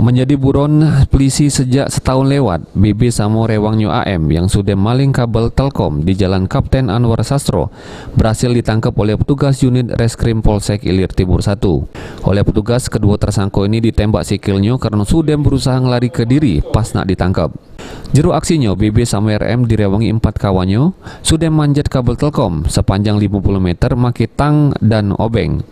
Menjadi buron polisi sejak setahun lewat, BB Samo Rewangyo AM yang sudah maling kabel Telkom di Jalan Kapten Anwar Sastro berhasil ditangkap oleh petugas unit Reskrim Polsek Ilir Timur 1. Oleh petugas, kedua tersangka ini ditembak sikilnya karena sudah berusaha ngelari ke diri pas nak ditangkap. Juru aksinya, BB Samo RM direwangi 4 kawannya sudah manjat kabel Telkom sepanjang 50 meter make tang dan obeng.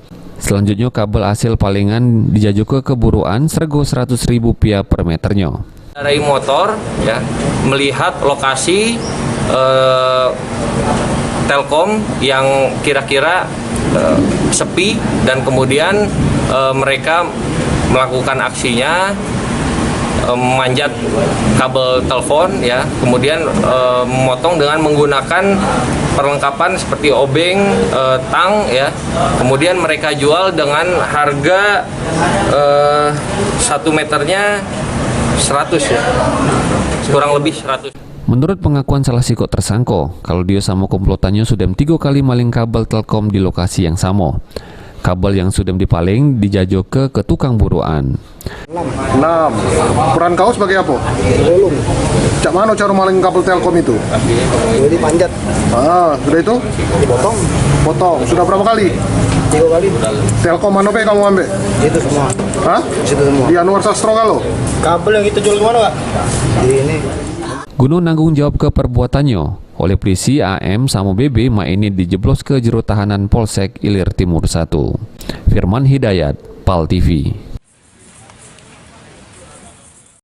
Selanjutnya kabel hasil palingan dijajuk ke keburuan sergo Rp100.000 per meternya. Dari motor ya melihat lokasi Telkom yang kira-kira sepi dan kemudian mereka melakukan aksinya memanjat kabel telepon ya, kemudian memotong dengan menggunakan perlengkapan seperti obeng, tang ya. Kemudian mereka jual dengan harga 1 meternya 100 ya. Kurang lebih 100. Menurut pengakuan salah siko tersangka, kalau dia sama komplotannya sudah 3 kali maling kabel Telkom di lokasi yang sama. Kabel yang sudah dipaling dijajok ke tukang buruan. 6. Peran kau sebagai apa? Tolong. Cak mana cara maling kabel Telkom itu? Jadi panjat. Sudah itu? Dipotong. Potong. Sudah berapa kali? 3 kali. Telkom mana pe kamu ambil? Itu semua. Hah? Itu semua. Di Anwar Sastro kalau? Kabel yang kita jual kemana, Pak? Di ini. Guna nanggung jawab ke perbuatannya, oleh polisi AM sama BB ini dijeblos ke jero tahanan Polsek Ilir Timur 1. Firman Hidayat, PAL TV.